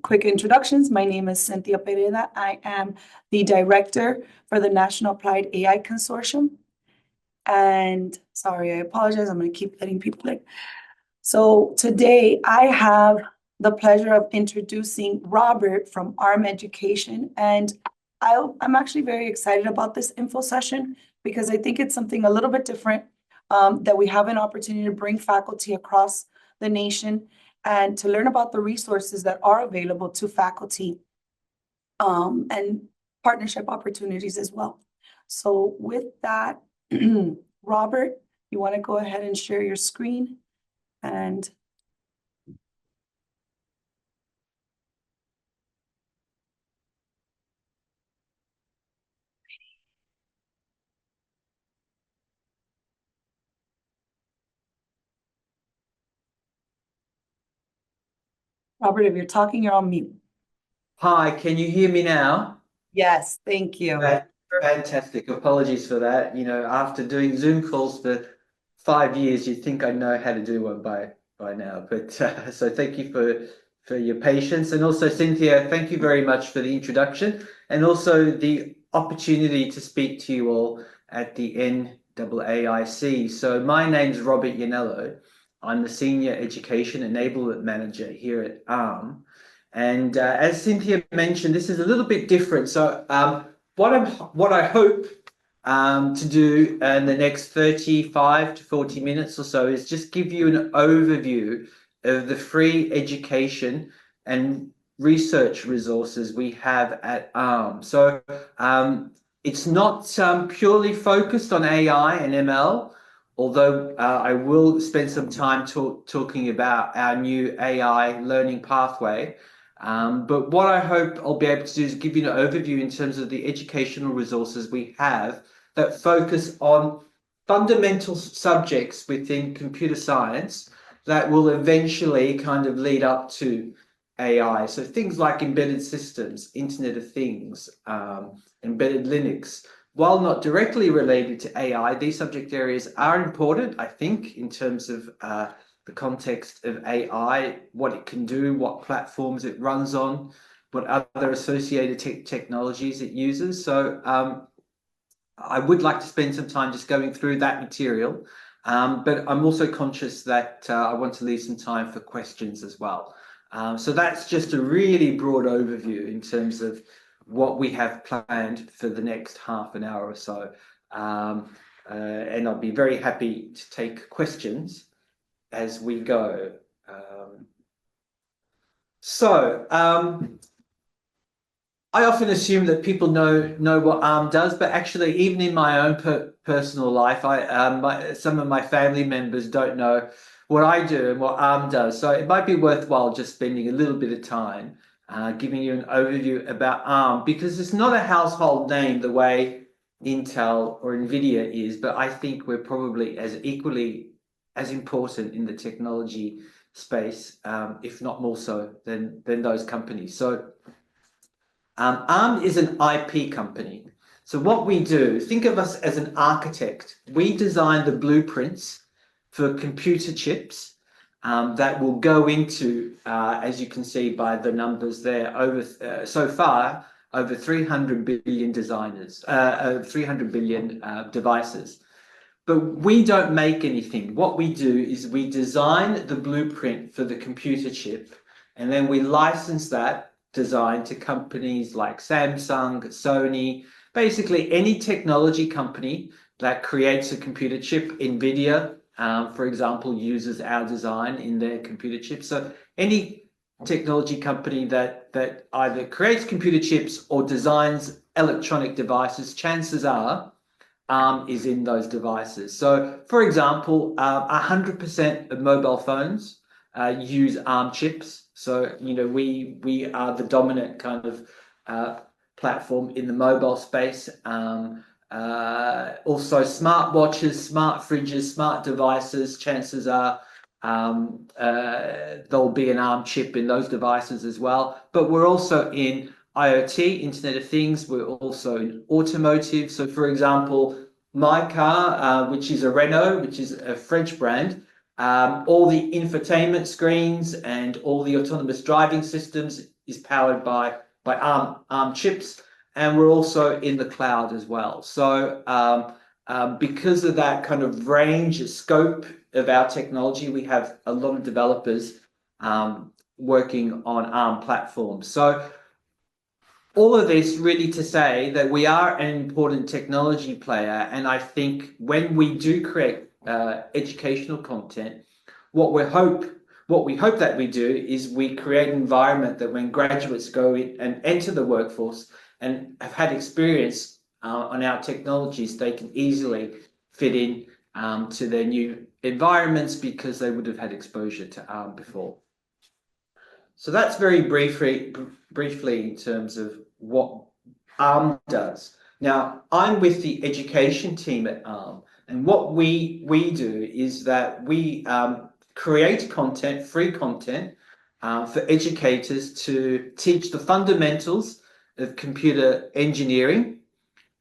quick introductions. My name is Cynthia Pereda. I am the director for the National Applied AI Consortium. And sorry, I apologize. I'm going to keep letting people in. So today I have the pleasure of introducing Robert from ARM Education. And I'm actually very excited about this info session because I think it's something a little bit different, that we have an opportunity to bring faculty across the nation and to learn about the resources that are available to faculty, and partnership opportunities as well. So with that, Robert, you want to go ahead and share your screen? And Robert, if you're talking, you're on mute. Hi, can you hear me now? Yes, thank you. Fantastic. Apologies for that. After doing Zoom calls for 5 years, you'd think I know how to do one by now. But so thank you for your patience. And also, Cynthia, thank you very much for the introduction and also the opportunity to speak to you all at the NAAIC. So my name's Robert Yanello. I'm the Senior Education Enablement Manager here at ARM. And as Cynthia mentioned, this is a little bit different. So what I hope to do in the next 35 to 40 minutes or so is just give you an overview of the free education and research resources we have at ARM. So it's not purely focused on AI and ML, although I will spend some time talking about our new AI learning pathway. But what I hope I'll be able to do is give you an overview in terms of the educational resources we have that focus on fundamental subjects within computer science that will eventually kind of lead up to AI. So things like embedded systems, Internet of Things, embedded Linux. While not directly related to AI, these subject areas are important, I think, in terms of the context of AI, what it can do, what platforms it runs on, what other associated technologies it uses. So I would like to spend some time just going through that material, but I'm also conscious that I want to leave some time for questions as well. So that's just a really broad overview in terms of what we have planned for the next half an hour or so. And I'll be very happy to take questions as we go. I often assume that people know what ARM does, but actually, even in my own personal life, some of my family members don't know what I do and what ARM does. So it might be worthwhile just spending a little bit of time giving you an overview about ARM, because it's not a household name the way Intel or NVIDIA is, but I think we're probably as equally as important in the technology space, if not more so than those companies. So ARM is an IP company. So what we do, think of us as an architect. We design the blueprints for computer chips that will go into, as you can see by the numbers there, so far over 300 billion 300 billion devices. But we don't make anything. What we do is we design the blueprint for the computer chip, and then we license that design to companies like Samsung, Sony, basically any technology company that creates a computer chip. NVIDIA, for example, uses our design in their computer chips. So any technology company that either creates computer chips or designs electronic devices, chances are ARM is in those devices. So, for example, 100% of mobile phones use ARM chips. So, we are the dominant kind of platform in the mobile space. Also, smart watches, smart fridges, smart devices, chances are there'll be an ARM chip in those devices as well. But we're also in IoT, Internet of Things. We're also in automotive. So, for example, my car, which is a Renault, which is a French brand, All the infotainment screens and all the autonomous driving systems is powered by ARM chips, and we're also in the cloud as well. So because of that kind of range, scope of our technology, we have a lot of developers working on ARM platforms. So all of this really to say that we are an important technology player, and I think when we do create educational content, what we hope that we do is we create an environment that when graduates go in and enter the workforce and have had experience on our technologies, they can easily fit in to their new environments because they would have had exposure to ARM before. So that's very briefly in terms of what ARM does. Now, I'm with the education team at ARM, and what we do is that we create content, free content, for educators to teach the fundamentals of computer engineering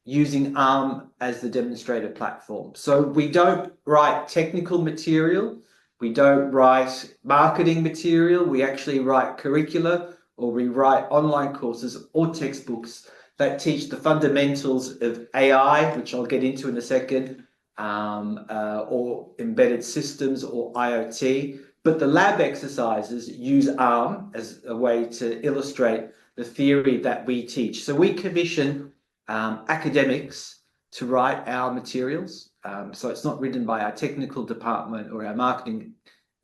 using ARM as the demonstrator platform. So we don't write technical material, we don't write marketing material, we actually write curricula, or we write online courses or textbooks that teach the fundamentals of AI, which I'll get into in a second, or embedded systems or IoT. But the lab exercises use ARM as a way to illustrate the theory that we teach. So we commission academics to write our materials. So it's not written by our technical department or our marketing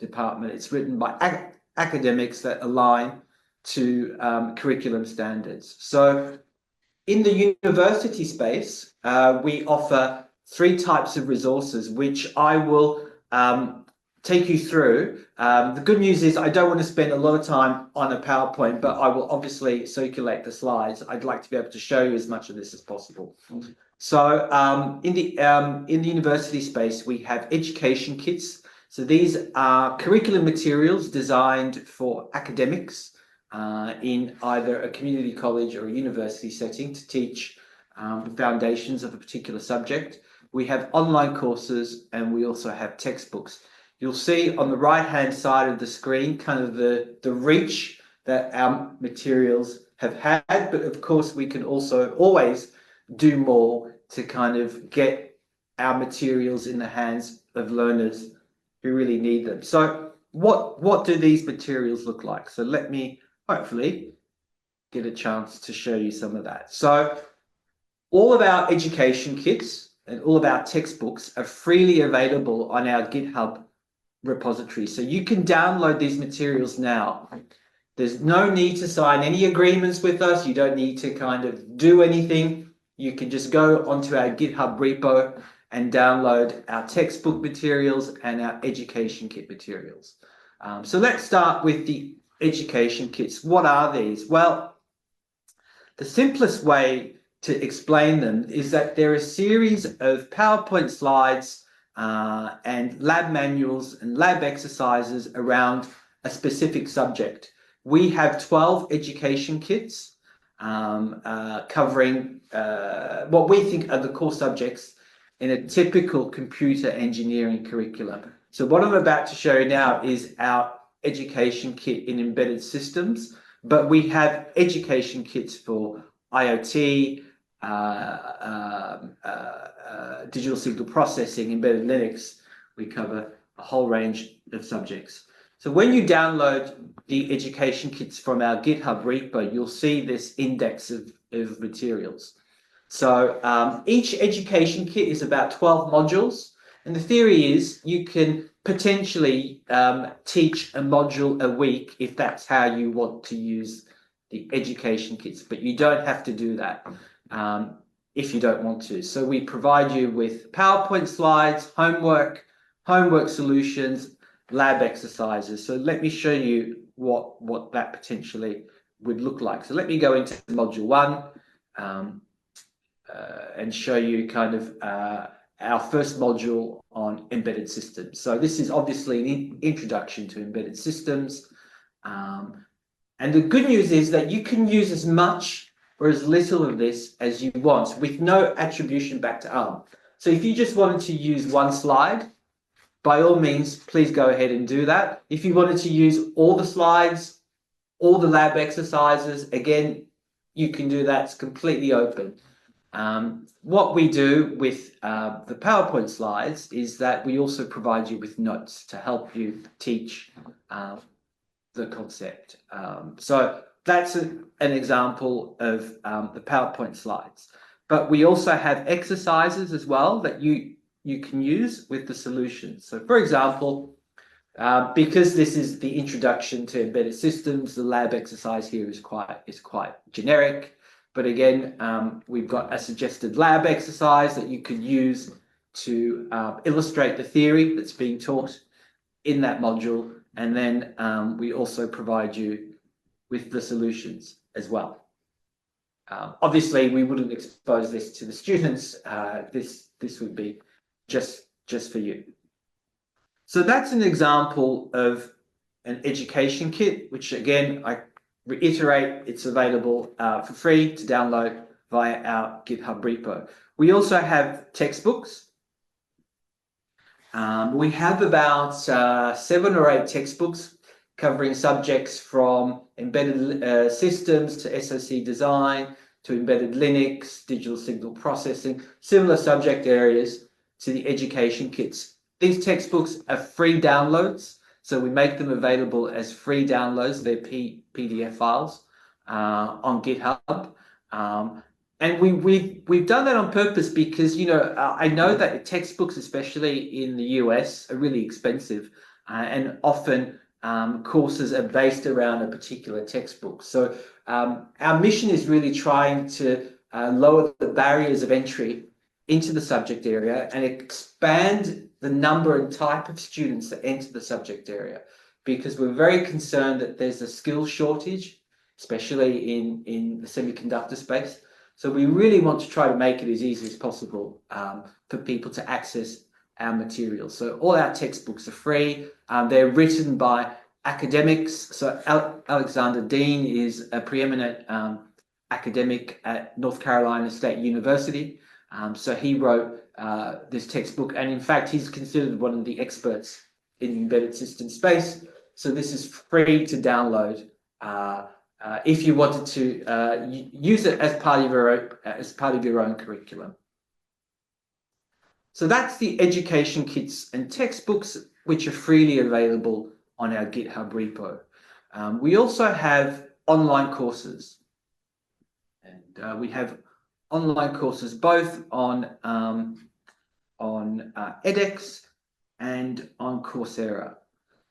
department. It's written by academics that align to curriculum standards. So in the university space, we offer 3 types of resources, which I will take you through. The good news is I don't want to spend a lot of time on a PowerPoint, but I will obviously circulate the slides. I'd like to be able to show you as much of this as possible. So in the university space, we have education kits. So these are curriculum materials designed for academics in either a community college or a university setting to teach the foundations of a particular subject. We have online courses, and we also have textbooks. You'll see on the right-hand side of the screen kind of the reach that our materials have had, but of course we can also always do more to kind of get our materials in the hands of learners who really need them. So what do these materials look like? So let me hopefully get a chance to show you some of that. So all of our education kits and all of our textbooks are freely available on our GitHub repository. So you can download these materials now. There's no need to sign any agreements with us. You don't need to kind of do anything. You can just go onto our GitHub repo and download our textbook materials and our education kit materials. So let's start with the education kits. What are these? Well, the simplest way to explain them is that they're a series of PowerPoint slides and lab manuals and lab exercises around a specific subject. We have 12 education kits covering what we think are the core subjects in a typical computer engineering curriculum. So what I'm about to show you now is our education kit in embedded systems, but we have education kits for IoT, digital signal processing, embedded Linux. We cover a whole range of subjects. So when you download the education kits from our GitHub repo, you'll see this index of materials. So each education kit is about 12 modules. And the theory is you can potentially teach a module a week if that's how you want to use the education kits, but you don't have to do that if you don't want to. So we provide you with PowerPoint slides, homework solutions, lab exercises. So let me show you what that potentially would look like. So let me go into module 1 and show you kind of our first module on embedded systems. So this is obviously an introduction to embedded systems. And the good news is that you can use as much or as little of this as you want with no attribution back to ARM. So if you just wanted to use one slide, by all means, please go ahead and do that. If you wanted to use all the slides, all the lab exercises, again, you can do that. It's completely open. What we do with the PowerPoint slides is that we also provide you with notes to help you teach the concept. So that's an example of the PowerPoint slides. But we also have exercises as well that you can use with the solutions. So for example, because this is the introduction to embedded systems, the lab exercise here is quite generic. But again, we've got a suggested lab exercise that you could use to illustrate the theory that's being taught in that module. And then we also provide you with the solutions as well. Obviously, we wouldn't expose this to the students. This would be just for you. So that's an example of an education kit, which again, I reiterate, it's available for free to download via our GitHub repo. We also have textbooks. We have about 7 or 8 textbooks covering subjects from embedded systems to SoC design to embedded Linux, digital signal processing, similar subject areas to the education kits. These textbooks are free downloads, so we make them available as free downloads. They're PDF files on GitHub. And we've done that on purpose because, you know, I know that textbooks, especially in the US, are really expensive, and often courses are based around a particular textbook. So our mission is really trying to lower the barriers of entry into the subject area and expand the number and type of students that enter the subject area, because we're very concerned that there's a skill shortage, especially in the semiconductor space. So we really want to try to make it as easy as possible for people to access our materials. So all our textbooks are free. They're written by academics. So Alexander Dean is a preeminent academic at North Carolina State University. So he wrote this textbook, and in fact, he's considered one of the experts in the embedded system space. So this is free to download if you wanted to use it as part of your own curriculum. So that's the education kits and textbooks, which are freely available on our GitHub repo. We also have online courses, and we have online courses both on edX and on Coursera.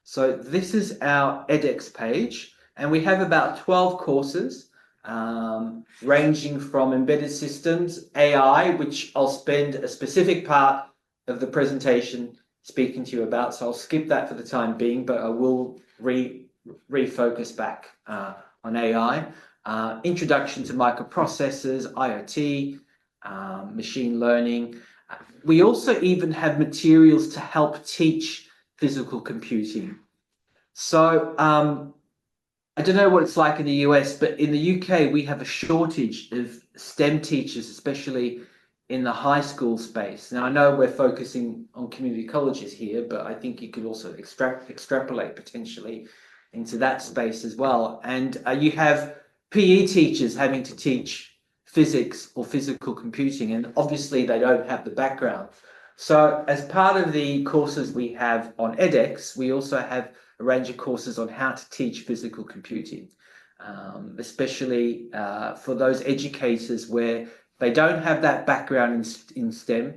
So this is our edX page, and we have about 12 courses ranging from embedded systems, AI, which I'll spend a specific part of the presentation speaking to you about, so I'll skip that for the time being, but I will refocus back on AI. Introduction to microprocessors, IoT, machine learning. We also even have materials to help teach physical computing. So I don't know what it's like in the US, but in the UK, we have a shortage of STEM teachers, especially in the high school space. Now, I know we're focusing on community colleges here, but I think you could also extrapolate potentially into that space as well. And you have PE teachers having to teach physics or physical computing, and obviously they don't have the background. So as part of the courses we have on edX, we also have a range of courses on how to teach physical computing, especially for those educators where they don't have that background in STEM.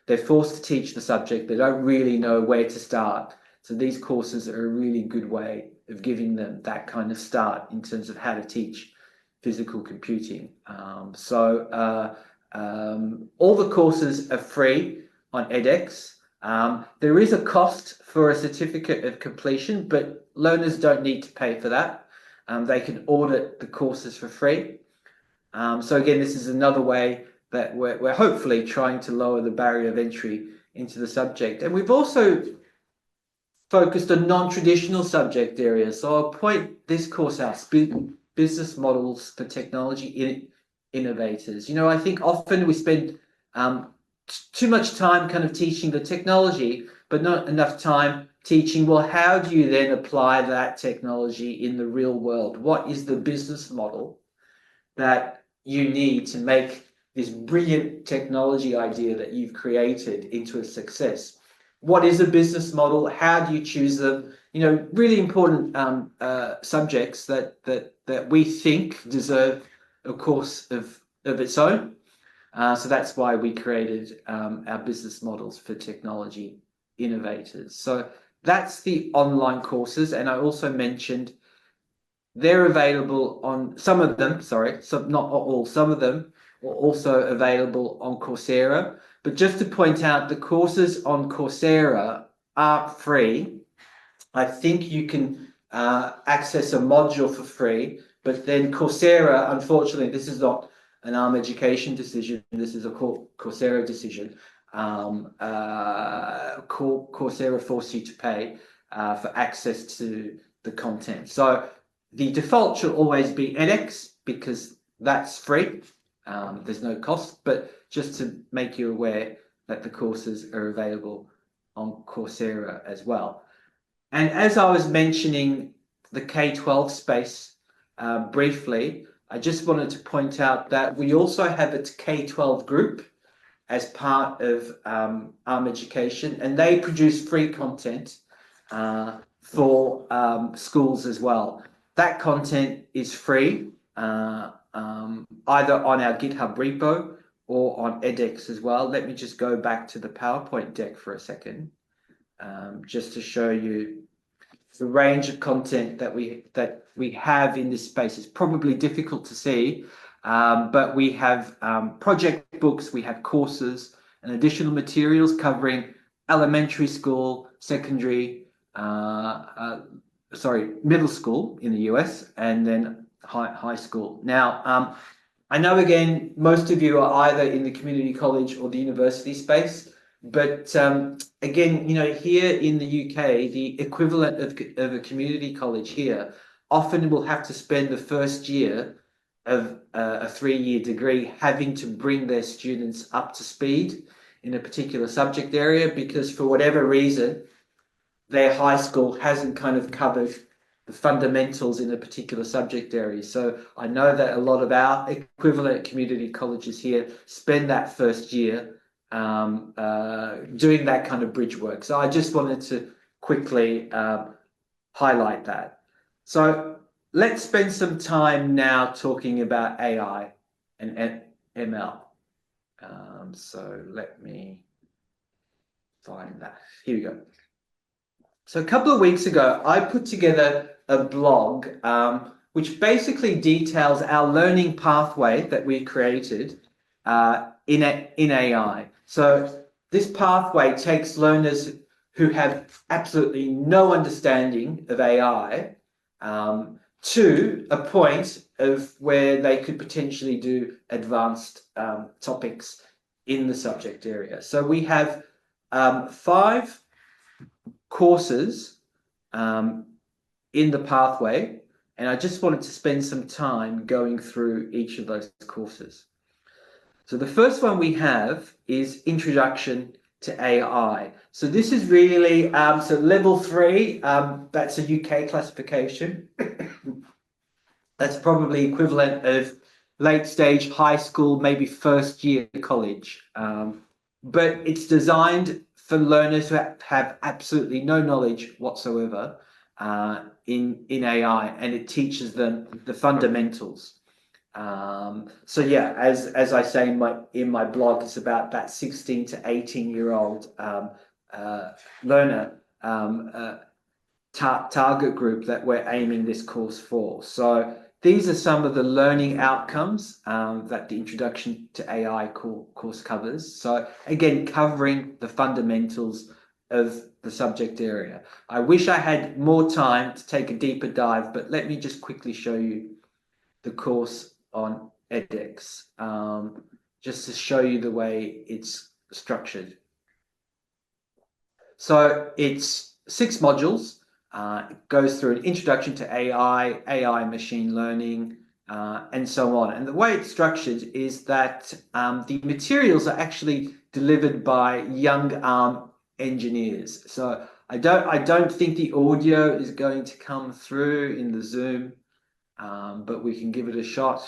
They're forced to teach the subject. They don't really know where to start. So these courses are a really good way of giving them that kind of start in terms of how to teach physical computing. All the courses are free on edX. There is a cost for a certificate of completion, but learners don't need to pay for that. They can audit the courses for free. So again, this is another way that we're hopefully trying to lower the barrier of entry into the subject. And we've also focused on non-traditional subject areas. So I'll point this course out, Business Models for Technology Innovators. You know, I think often we spend too much time kind of teaching the technology, but not enough time teaching, well, how do you then apply that technology in the real world? What is the business model that you need to make this brilliant technology idea that you've created into a success? What is a business model? How do you choose them? Really important subjects that we think deserve a course of its own. So that's why we created our business models for technology innovators. So that's the online courses, and I also mentioned they're available on some of them, not all, some of them are also available on Coursera. But just to point out, the courses on Coursera are free. I think you can access a module for free, but then Coursera, unfortunately, this is not an ARM education decision, this is a Coursera decision. Coursera force you to pay for access to the content. So the default should always be edX because that's free. There's no cost, but just to make you aware that the courses are available on Coursera as well. And as I was mentioning the K-12 space briefly, I just wanted to point out that we also have a K-12 group as part of ARM Education, and they produce free content for schools as well. That content is free, either on our GitHub repo or on edX as well. Let me just go back to the PowerPoint deck for a second, just to show you the range of content that we have in this space. It's probably difficult to see, but we have project books, we have courses and additional materials covering elementary school, secondary, middle school in the US, and then high school. Now, I know, again, most of you are either in the community college or the university space, but again, here in the UK, the equivalent of a community college here often will have to spend the first year of a 3-year degree having to bring their students up to speed in a particular subject area because for whatever reason, their high school hasn't kind of covered the fundamentals in a particular subject area. So I know that a lot of our equivalent community colleges here spend that first year doing that kind of bridge work. So I just wanted to quickly highlight that. So let's spend some time now talking about AI and ML. So let me find that. Here we go. So a couple of weeks ago, I put together a blog which basically details our learning pathway that we created in AI. So this pathway takes learners who have absolutely no understanding of AI to a point of where they could potentially do advanced topics in the subject area. So we have 5 courses in the pathway, and I just wanted to spend some time going through each of those courses. So the first one we have is Introduction to AI. So this is really, so level 3, that's a UK classification. That's probably equivalent of late stage high school, maybe first year college. But it's designed for learners who have absolutely no knowledge whatsoever in AI, and it teaches them the fundamentals. So yeah, as I say in my blog, it's about that 16 to 18-year-old learner target group that we're aiming this course for. So these are some of the learning outcomes that the Introduction to AI course covers. So again, covering the fundamentals of the subject area. I wish I had more time to take a deeper dive, but let me just quickly show you the course on edX, just to show you the way it's structured. So it's 6 modules. It goes through an introduction to AI machine learning, and so on. And the way it's structured is that the materials are actually delivered by young ARM engineers. So I don't think the audio is going to come through in the Zoom, but we can give it a shot.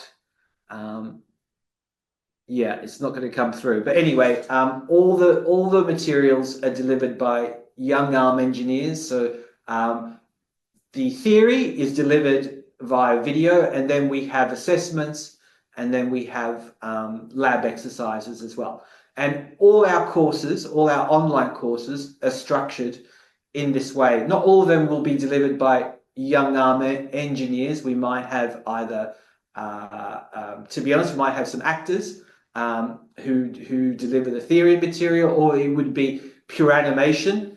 Yeah, it's not going to come through. But anyway, all the materials are delivered by young ARM engineers. So the theory is delivered via video, and then we have assessments, and then we have lab exercises as well. And all our courses, all our online courses are structured in this way. Not all of them will be delivered by young ARM engineers. We might have either, to be honest, we might have some actors who deliver the theory material, or it would be pure animation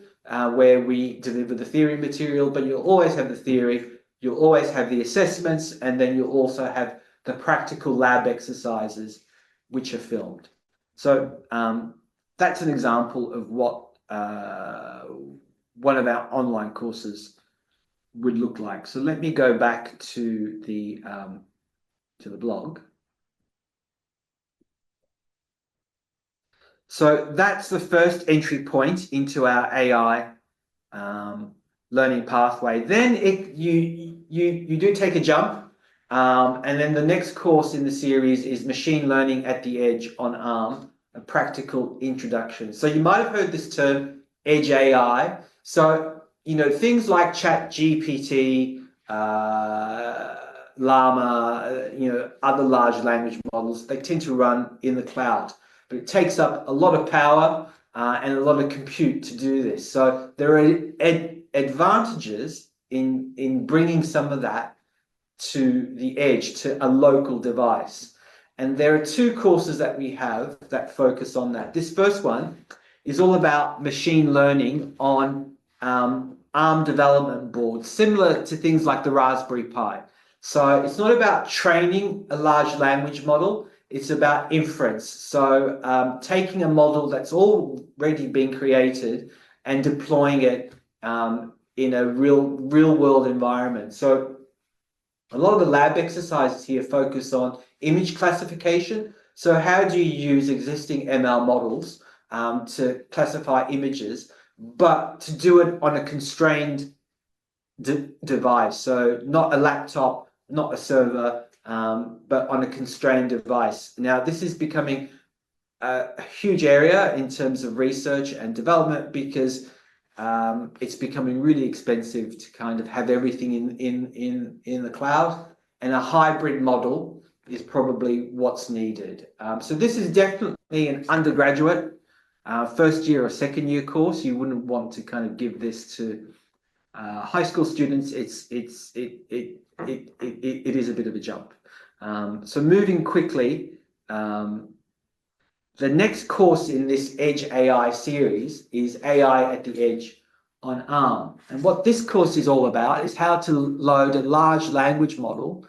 where we deliver the theory material, but you'll always have the theory, you'll always have the assessments, and then you'll also have the practical lab exercises which are filmed. So that's an example of what one of our online courses would look like. So let me go back to the blog. So that's the first entry point into our AI learning pathway. Then you do take a jump, and then the next course in the series is Machine Learning at the Edge on ARM, a practical introduction. So you might have heard this term, Edge AI. So, you know, things like ChatGPT, Llama, you know, other large language models, they tend to run in the cloud. But it takes up a lot of power and a lot of compute to do this. So there are advantages in bringing some of that to the edge, to a local device. And there are two courses that we have that focus on that. This first one is all about machine learning on ARM development boards, similar to things like the Raspberry Pi. So it's not about training a large language model. It's about inference. So taking a model that's already been created and deploying it in a real world environment. So a lot of the lab exercises here focus on image classification. So how do you use existing ML models to classify images, but to do it on a constrained device? So not a laptop, not a server, but on a constrained device. Now, this is becoming a huge area in terms of research and development because it's becoming really expensive to kind of have everything in the cloud, and a hybrid model is probably what's needed. So this is definitely an undergraduate first year or second year course. You wouldn't want to kind of give this to high school students. It is a bit of a jump. So moving quickly, the next course in this Edge AI series is AI at the Edge on ARM. And what this course is all about is how to load a large language model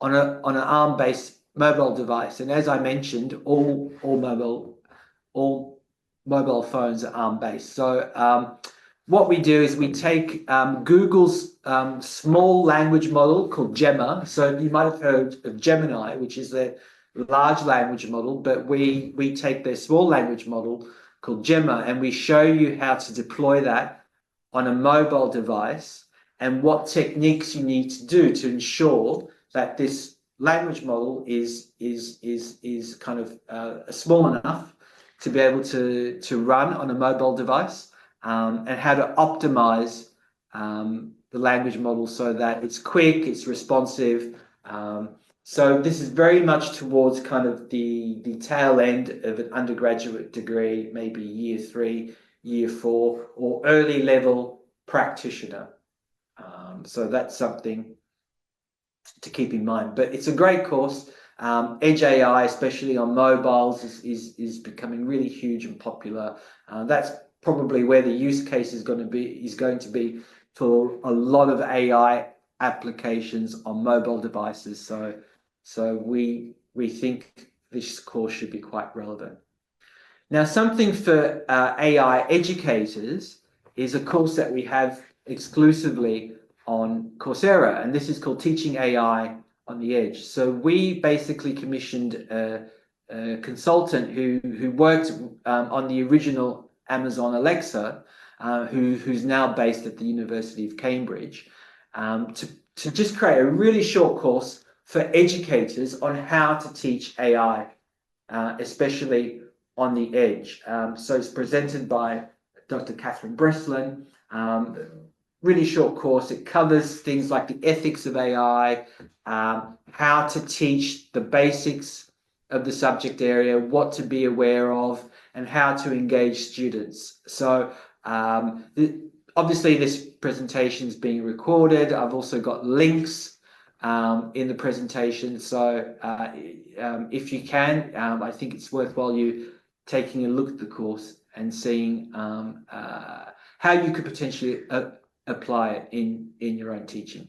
on an ARM-based mobile device. And as I mentioned, all mobile phones are ARM-based. So what we do is we take Google's small language model called Gemma. So you might have heard of Gemini, which is their large language model, but we take their small language model called Gemma, and we show you how to deploy that on a mobile device and what techniques you need to do to ensure that this language model is kind of small enough to be able to run on a mobile device, and how to optimize the language model so that it's quick, it's responsive. So this is very much towards kind of the tail end of an undergraduate degree, maybe year 3, year 4, or early level practitioner. So that's something to keep in mind. But it's a great course. Edge AI, especially on mobiles, is becoming really huge and popular. That's probably where the use case is going to be for a lot of AI applications on mobile devices. So we think this course should be quite relevant. Now, something for AI educators is a course that we have exclusively on Coursera, and this is called Teaching AI on the Edge. So we basically commissioned a consultant who worked on the original Amazon Alexa, who's now based at the University of Cambridge, to just create a really short course for educators on how to teach AI, especially on the edge. So it's presented by Dr. Catherine Breslin. Really short course. It covers things like the ethics of AI, how to teach the basics of the subject area, what to be aware of, and how to engage students. So obviously this presentation is being recorded. I've also got links in the presentation. So if you can, I think it's worthwhile you taking a look at the course and seeing how you could potentially apply it in your own teaching.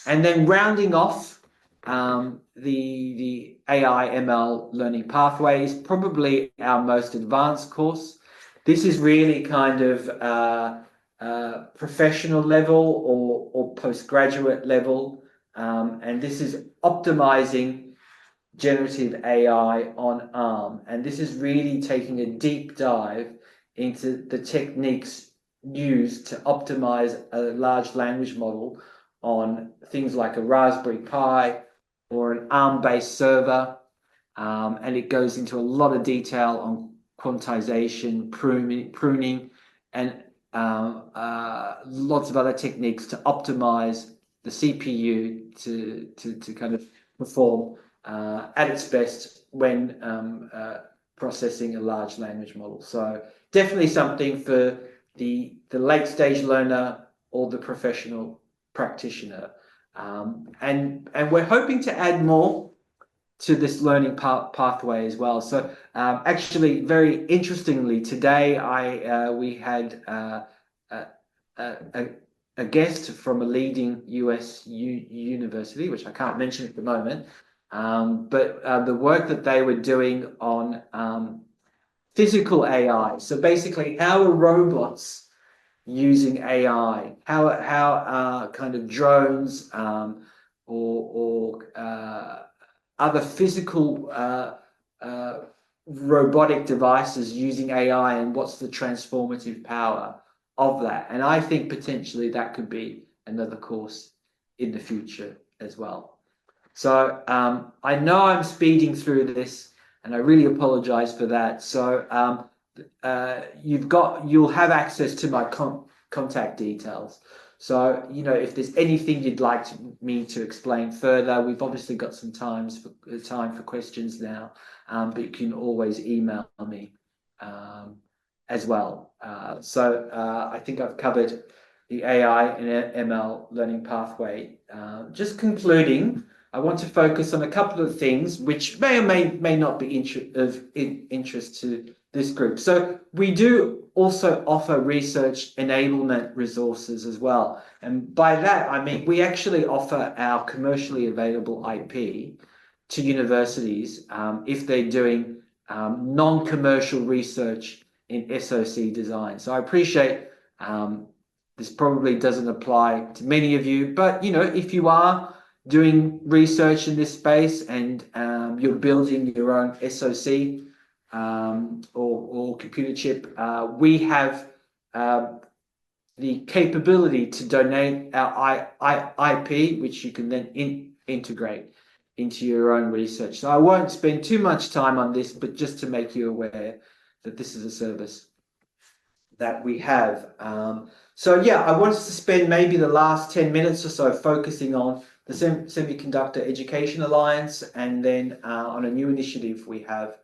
And then rounding off the AI ML learning pathway is probably our most advanced course. This is really kind of professional level or postgraduate level. And this is optimizing generative AI on ARM. And this is really taking a deep dive into the techniques used to optimize a large language model on things like a Raspberry Pi or an ARM-based server. And it goes into a lot of detail on quantization, pruning, and lots of other techniques to optimize the CPU to kind of perform at its best when processing a large language model. So definitely something for the late stage learner or the professional practitioner. And we're hoping to add more to this learning pathway as well. So actually, very interestingly, today we had a guest from a leading US university, which I can't mention at the moment, but the work that they were doing on physical AI. So basically, how are robots using AI? How kind of drones or other physical robotic devices using AI, and what's the transformative power of that? And I think potentially that could be another course in the future as well. So I know I'm speeding through this, and I really apologize for that. So you'll have access to my contact details. So, if there's anything you'd like me to explain further, we've obviously got some time for questions now, but you can always email me as well. So I think I've covered the AI and ML learning pathway. Just concluding, I want to focus on a couple of things which may or may not be of interest to this group. So we do also offer research enablement resources as well. And by that, I mean, we actually offer our commercially available IP to universities if they're doing non-commercial research in SoC design. So I appreciate this probably doesn't apply to many of you, but if you are doing research in this space and you're building your own SoC or computer chip, we have the capability to donate our IP, which you can then integrate into your own research. So I won't spend too much time on this, but just to make you aware that this is a service that we have. So yeah, I wanted to spend maybe the last 10 minutes or so focusing on the Semiconductor Education Alliance, and then on a new initiative we have,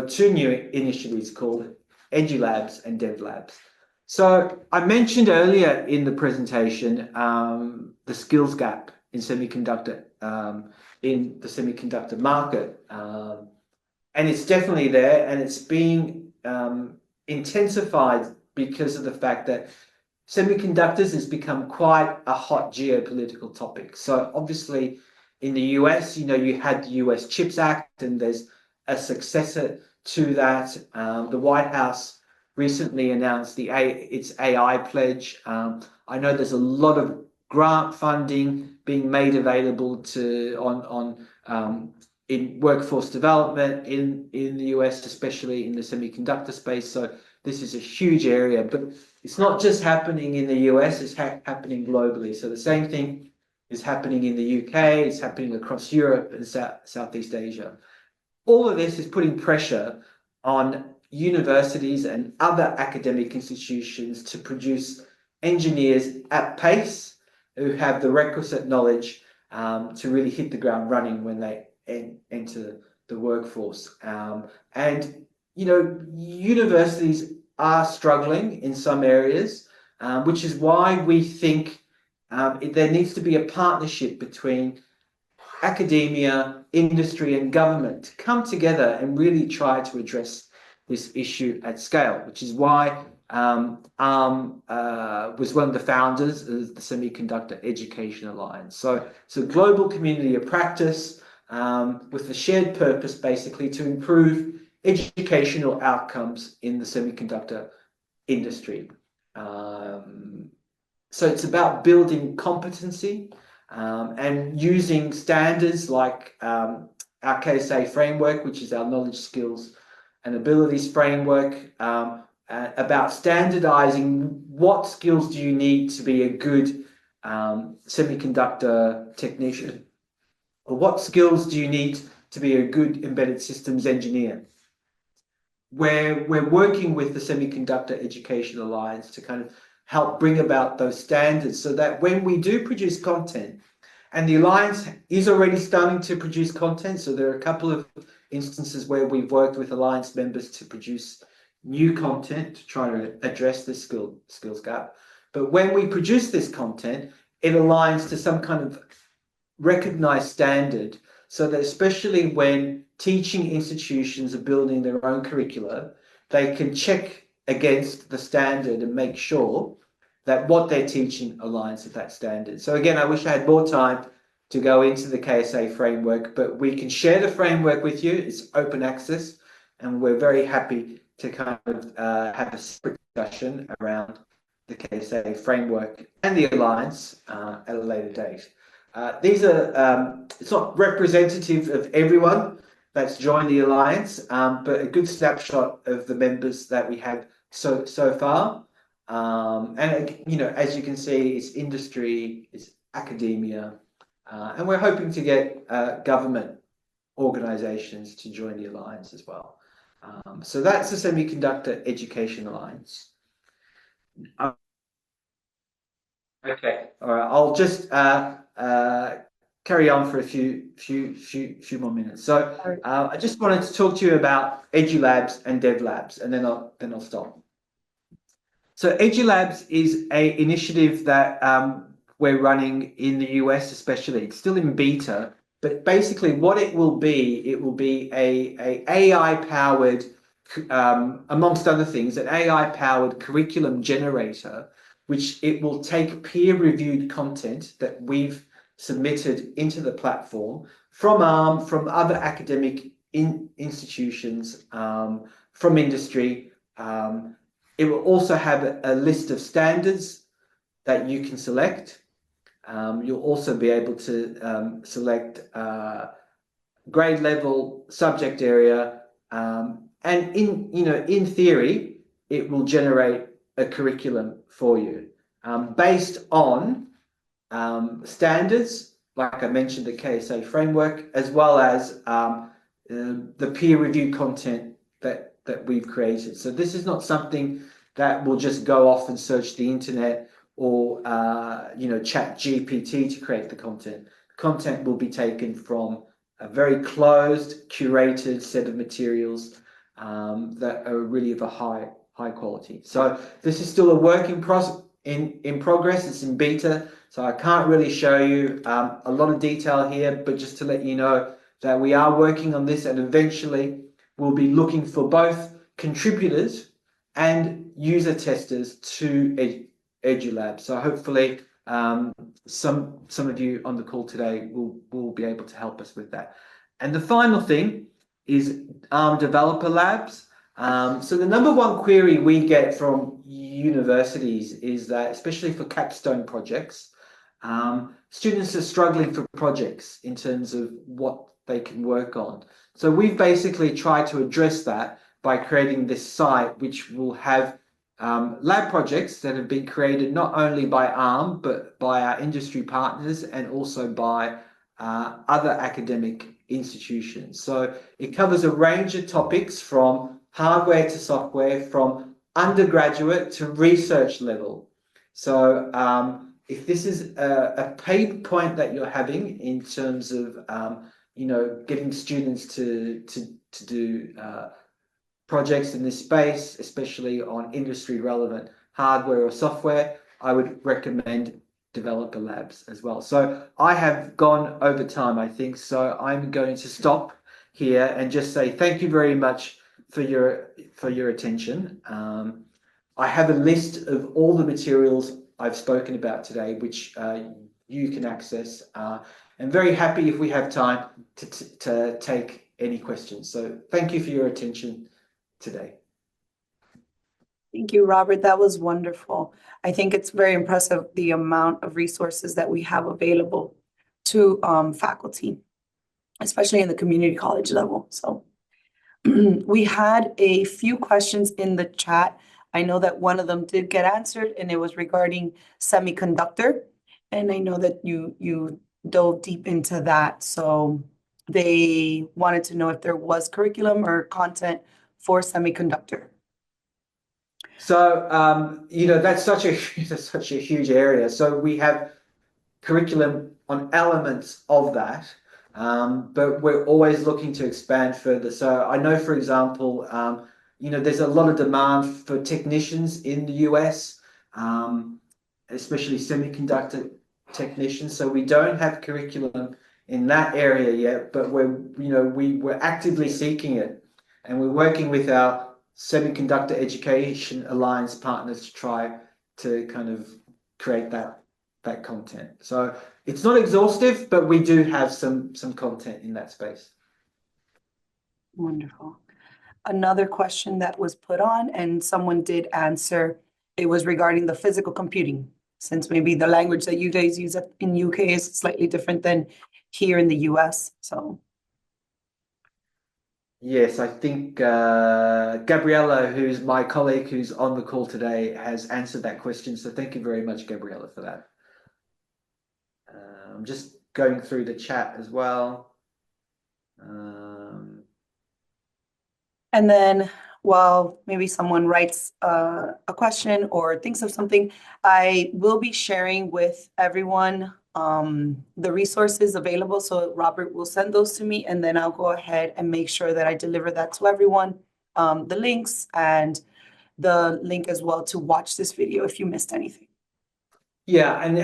two new initiatives called EduLabs and DevLabs. So I mentioned earlier in the presentation the skills gap in semiconductor, in the semiconductor market, and it's definitely there, and it's being intensified because of the fact that semiconductors has become quite a hot geopolitical topic. So obviously in the US, you had the US Chips Act, and there's a successor to that. The White House recently announced its AI pledge. I know there's a lot of grant funding being made available in workforce development in the US, especially in the semiconductor space. So this is a huge area, but it's not just happening in the US, it's happening globally. So the same thing is happening in the UK, it's happening across Europe and Southeast Asia. All of this is putting pressure on universities and other academic institutions to produce engineers at pace who have the requisite knowledge to really hit the ground running when they enter the workforce. And, you know, universities are struggling in some areas, which is why we think there needs to be a partnership between academia, industry, and government to come together and really try to address this issue at scale, which is why was one of the founders of the Semiconductor Education Alliance. So it's a global community of practice with the shared purpose, basically, to improve educational outcomes in the semiconductor industry. So it's about building competency and using standards like our KSA framework, which is our knowledge, skills, and abilities framework, about standardizing what skills do you need to be a good semiconductor technician, or what skills do you need to be a good embedded systems engineer. We're working with the Semiconductor Education Alliance to kind of help bring about those standards so that when we do produce content, and the Alliance is already starting to produce content, so there are a couple of instances where we've worked with Alliance members to produce new content to try to address this skills gap. But when we produce this content, it aligns to some kind of recognized standard, so that especially when teaching institutions are building their own curricula, they can check against the standard and make sure that what they're teaching aligns with that standard. So again, I wish I had more time to go into the KSA framework, but we can share the framework with you. It's open access, and we're very happy to kind of have a separate discussion around the KSA framework and the Alliance at a later date. These are, it's not representative of everyone that's joined the Alliance, but a good snapshot of the members that we have so far. And, you know, as you can see, it's industry, it's academia, and we're hoping to get government organizations to join the Alliance as well. So that's the Semiconductor Education Alliance. Okay, all right, I'll just carry on for a few more minutes. So I just wanted to talk to you about EduLabs and DevLabs, and then I'll stop. So EduLabs is an initiative that we're running in the US, especially. It's still in beta, but basically what it will be a AI-powered, amongst other things, an AI-powered curriculum generator, which it will take peer-reviewed content that we've submitted into the platform from other academic institutions, from industry. It will also have a list of standards that you can select. You'll also be able to select grade level, subject area, and in theory, it will generate a curriculum for you based on standards, like I mentioned, the KSA framework, as well as the peer-reviewed content that we've created. So this is not something that will just go off and search the internet or chat GPT to create the content. Content will be taken from a very closed, curated set of materials that are really of a high quality. So this is still a work in progress. It's in beta, so I can't really show you a lot of detail here, but just to let you know that we are working on this, and eventually we'll be looking for both contributors and user testers to EduLab. So hopefully some of you on the call today will be able to help us with that. And the final thing is developer labs. So the number one query we get from universities is that, especially for capstone projects, students are struggling for projects in terms of what they can work on. So we've basically tried to address that by creating this site, which will have lab projects that have been created not only by ARM, but by our industry partners and also by other academic institutions. So it covers a range of topics from hardware to software, from undergraduate to research level. So if this is a pain point that you're having in terms of getting students to do projects in this space, especially on industry relevant hardware or software, I would recommend developer labs as well. So I have gone over time, I think, so I'm going to stop here and just say thank you very much for your attention. I have a list of all the materials I've spoken about today, which you can access. I'm very happy if we have time to take any questions. So thank you for your attention today. Thank you, Robert. That was wonderful. I think it's very impressive the amount of resources that we have available to faculty, especially in the community college level. So we had a few questions in the chat. I know that one of them did get answered, and it was regarding semiconductor. And I know that you dove deep into that. So they wanted to know if there was curriculum or content for semiconductor. So that's such a that's such a huge area. So we have curriculum on elements of that, but we're always looking to expand further. So I know, for example, there's a lot of demand for technicians in the US, especially semiconductor technicians. So we don't have curriculum in that area yet, but we're actively seeking it, and we're working with our Semiconductor Education Alliance partners to try to kind of create that content. So it's not exhaustive, but we do have some content in that space. Wonderful. Another question that was put on, and someone did answer, it was regarding the physical computing, since maybe the language that you guys use in UK is slightly different than here in the US. So Yes, I think Gabriella, who's my colleague who's on the call today, has answered that question. So thank you very much, Gabriella, for that. I'm just going through the chat as well. and then while maybe someone writes a question or thinks of something, I will be sharing with everyone the resources available. So Robert will send those to me, and then I'll go ahead and make sure that I deliver that to everyone, the links and the link as well to watch this video if you missed anything. Yeah, and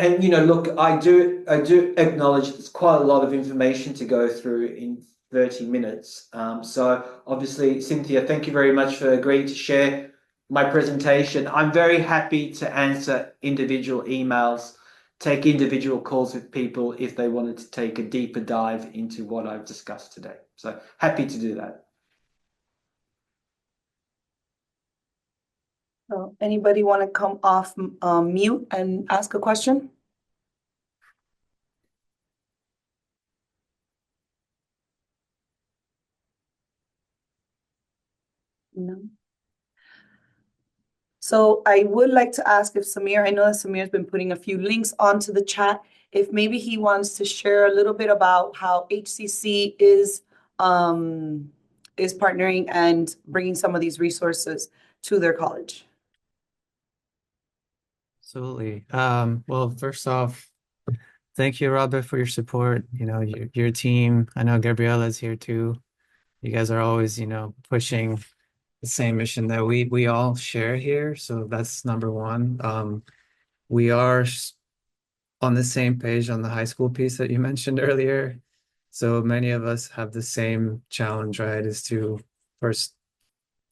look, I do acknowledge it's quite a lot of information to go through in 30 minutes. So obviously, Cynthia, thank you very much for agreeing to share my presentation. I'm very happy to answer individual emails, take individual calls with people if they wanted to take a deeper dive into what I've discussed today. So happy to do that. So anybody want to come off mute and ask a question? No. So I would like to ask if Samir, I know that Samir's been putting a few links onto the chat, if maybe he wants to share a little bit about how HCC is partnering and bringing some of these resources to their college. Absolutely. Well, first off, thank you, Robert, for your support. Your team. I know Gabriella's here too. You guys are always, pushing the same mission that we all share here. So that's number one. We are on the same page on the high school piece that you mentioned earlier. So many of us have the same challenge, right? Is to first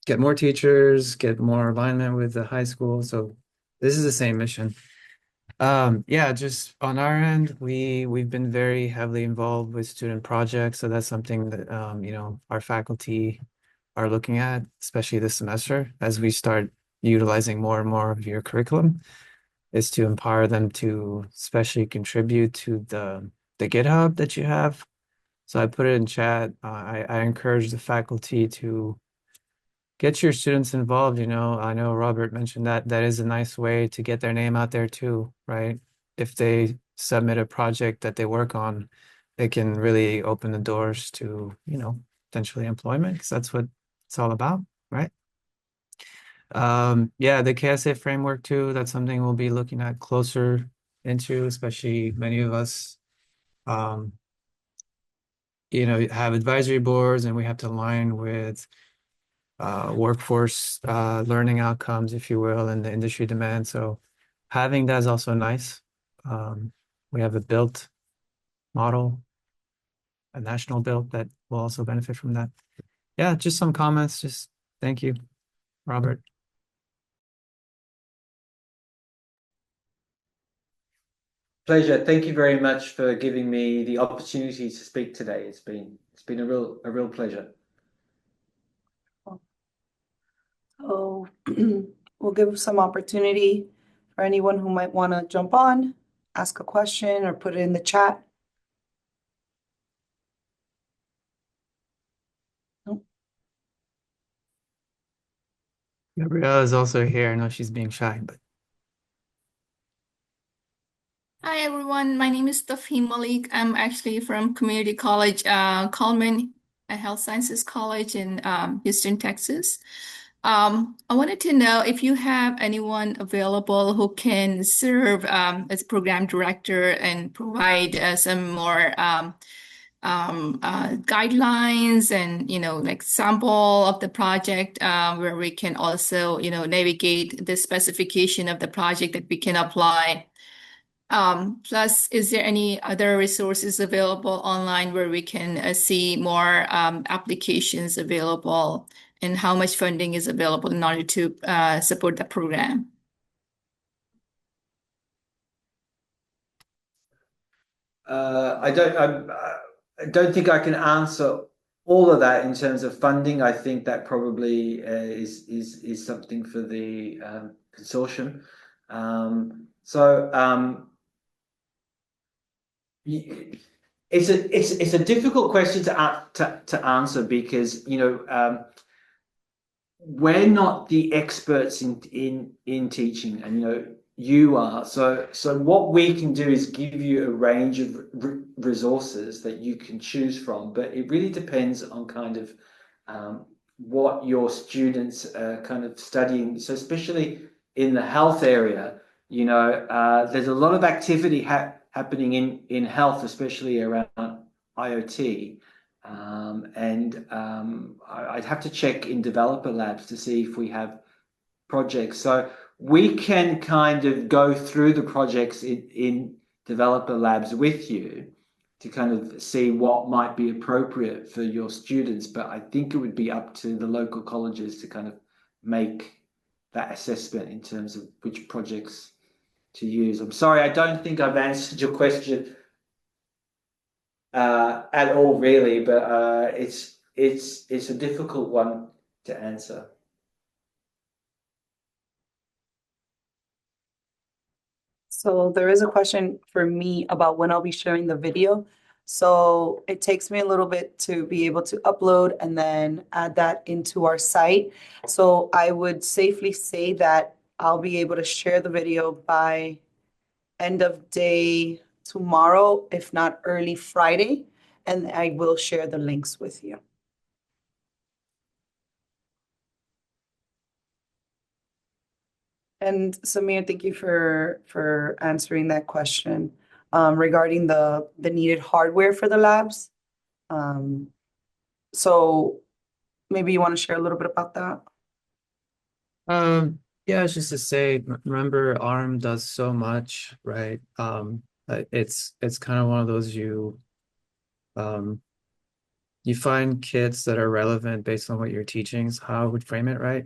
get more teachers, get more alignment with the high school. So this is the same mission. Yeah, just on our end, we've been very heavily involved with student projects. So that's something that our faculty are looking at, especially this semester, as we start utilizing more and more of your curriculum, is to empower them to especially contribute to the GitHub that you have. So I put it in chat. I encourage the faculty to get your students involved, you know. I know Robert mentioned that that is a nice way to get their name out there too, right? If they submit a project that they work on, it can really open the doors to, you know, potentially employment because that's what it's all about, right? Yeah, the KSA framework too, that's something we'll be looking at closer into, especially many of us, um, you know, have advisory boards and we have to align with workforce learning outcomes, if you will, and the industry demand. So having that is also nice. Um, we have a built model, a national built that will also benefit from that. Yeah, just some comments. Just thank you, Robert. Pleasure. Thank you very much for giving me the opportunity to speak today. It's been a real pleasure. So we'll give some opportunity for anyone who might want to jump on, ask a question, or put it in the chat. Nope. Gabriella is also here. I know she's being shy, but Hi everyone, my name is Tafhim Malik. I'm actually from Community College, Coleman Health Sciences College in Houston, Texas. I wanted to know if you have anyone available who can serve as program director and provide some more guidelines and like sample of the project where we can also navigate the specification of the project that we can apply. Plus, is there any other resources available online where we can see more applications available and how much funding is available in order to support the program? I don't think I can answer all of that in terms of funding. I think that probably is something for the consortium. So it's a difficult question to answer because we're not the experts in teaching, and you are. So what we can do is give you a range of resources that you can choose from, but it really depends on kind of what your students are kind of studying. So especially in the health area, there's a lot of activity happening in health, especially around IoT. I'd have to check in developer labs to see if we have projects. So we can kind of go through the projects in developer labs with you to kind of see what might be appropriate for your students. But I think it would be up to the local colleges to kind of make that assessment in terms of which projects to use. I'm sorry, I don't think I've answered your question at all, really, but it's a difficult one to answer. So there is a question for me about when I'll be sharing the video. So it takes me a little bit to be able to upload and then add that into our site. So I would safely say that I'll be able to share the video by end of day tomorrow, if not early Friday, and I will share the links with you. And Samir, thank you for answering that question regarding the needed hardware for the labs. So maybe you want to share a little bit about that? yeah, it's just to say, remember, ARM does so much, right? It's kind of one of those um you find kits that are relevant based on what you're teaching, is how I would frame it, right?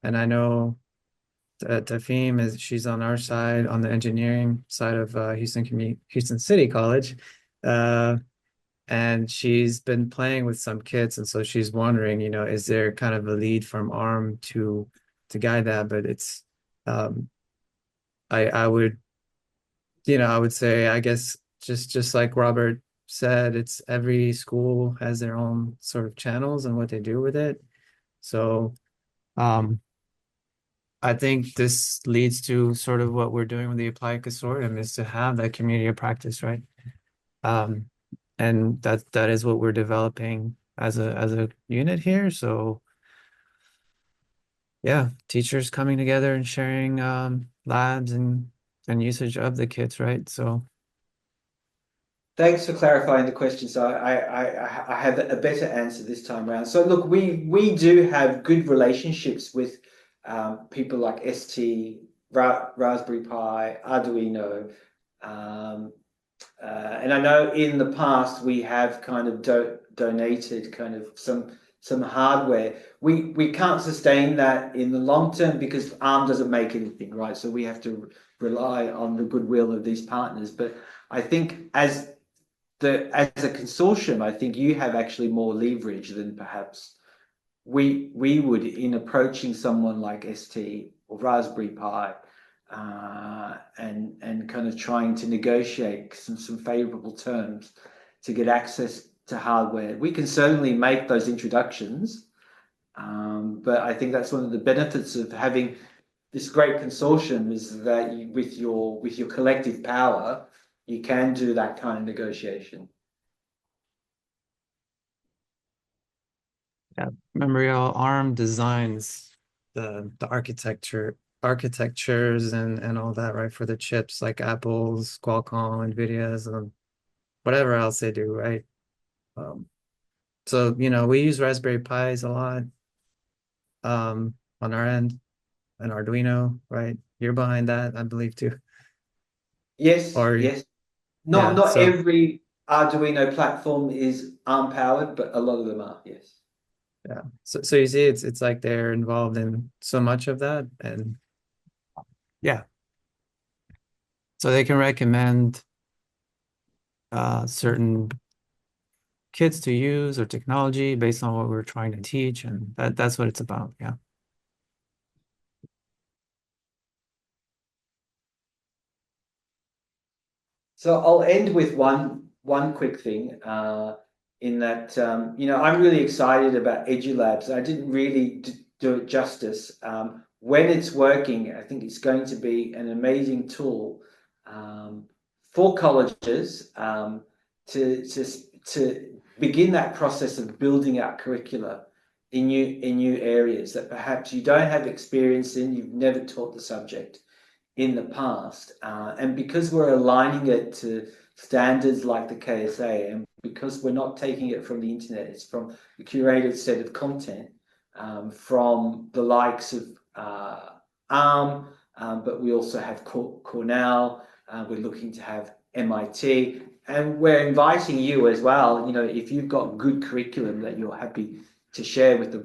And I know Tafim she's on our side, on the engineering side of Houston City College. And she's been playing with some kits, and so she's wondering, is there kind of a lead from ARM to guide that? But it's I would I would say, I guess, just like Robert said, it's every school has their own sort of channels and what they do with it. So Um, I think this leads to sort of what we're doing with the Applied Consortium is to have that community of practice, right? Um, and that is what we're developing as a unit here. So yeah, teachers coming together and sharing labs and usage of the kits, right? So Thanks for clarifying the question. So I have a better answer this time around. So look, we do have good relationships with people like ST, Raspberry Pi, Arduino, um, and I know in the past we have kind of donated kind of some hardware. We can't sustain that in the long term because ARM doesn't make anything, right? So we have to rely on the goodwill of these partners. But I think as a consortium, I think you have actually more leverage than perhaps we would in approaching someone like ST or Raspberry Pi, and kind of trying to negotiate some favorable terms to get access to hardware. We can certainly make those introductions, but I think that's one of the benefits of having this great consortium is that with your collective power, you can do that kind of negotiation. yeah, remember y'all, ARM designs the architectures and all that, right? For the chips like Apple's, Qualcomm, Nvidia's, whatever else they do, right? Um, so we use Raspberry Pis a lot on our end, and Arduino, right? You're behind that, I believe, too. Yes, Or yes. yeah, Not so every Arduino platform is ARM powered, but a lot of them are, yes. yeah, so you see, it's like they're involved in so much of that, and yeah, so they can recommend certain kits to use or technology based on what we're trying to teach, and that's what it's about. Yeah. So I'll end with one quick thing, in that I'm really excited about EduLabs. I didn't really do it justice. When it's working, I think it's going to be an amazing tool for colleges to begin that process of building out curricula in new areas that perhaps you don't have experience in, you've never taught the subject in the past. And because we're aligning it to standards like the KSA, and because we're not taking it from the internet, it's from a curated set of content from the likes of ARM, but we also have Cornell, we're looking to have MIT, and we're inviting you as well. If you've got good curriculum that you're happy to share with the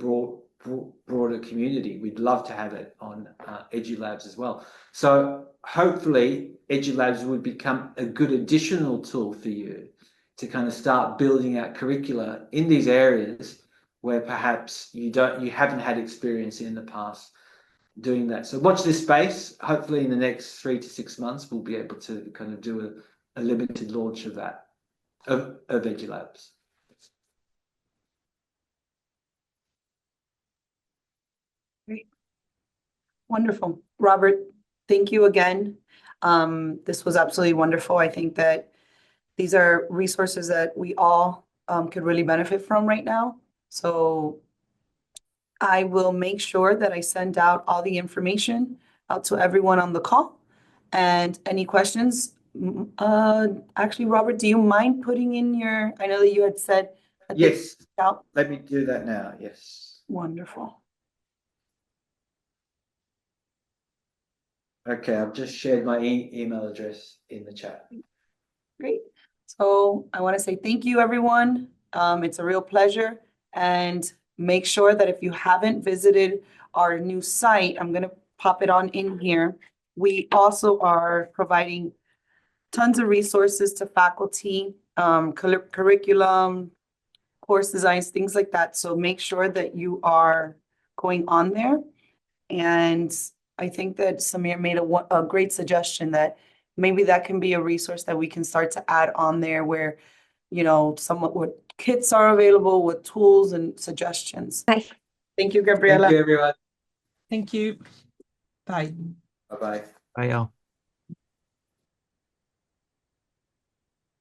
broader community, we'd love to have it on EduLabs as well. So hopefully EduLabs would become a good additional tool for you to kind of start building out curricula in these areas where perhaps you haven't had experience in the past doing that. So watch this space. Hopefully in the next 3 to 6 months, we'll be able to kind of do a limited launch of that, of EduLabs. Great. Wonderful. Robert, thank you again. This was absolutely wonderful. I think that these are resources that we all could really benefit from right now. So I will make sure that I send out all the information out to everyone on the call. And any questions? Actually, Robert, do you mind putting in I know that you had said that they Yes, out. let me do that now. Yes. Wonderful. Okay, I've just shared my email address in the chat. Great. So I want to say thank you, everyone. It's a real pleasure. And make sure that if you haven't visited our new site, I'm going to pop it on in here. We also are providing tons of resources to faculty, curriculum, course designs, things like that. So make sure that you are going on there. And I think that Samir made a great suggestion that maybe that can be a resource that we can start to add on there where, somewhat what kits are available with tools and suggestions. Bye. Thank you, Thank Gabriela. you, everyone. Thank you. Bye. Bye-bye. Bye, y'all.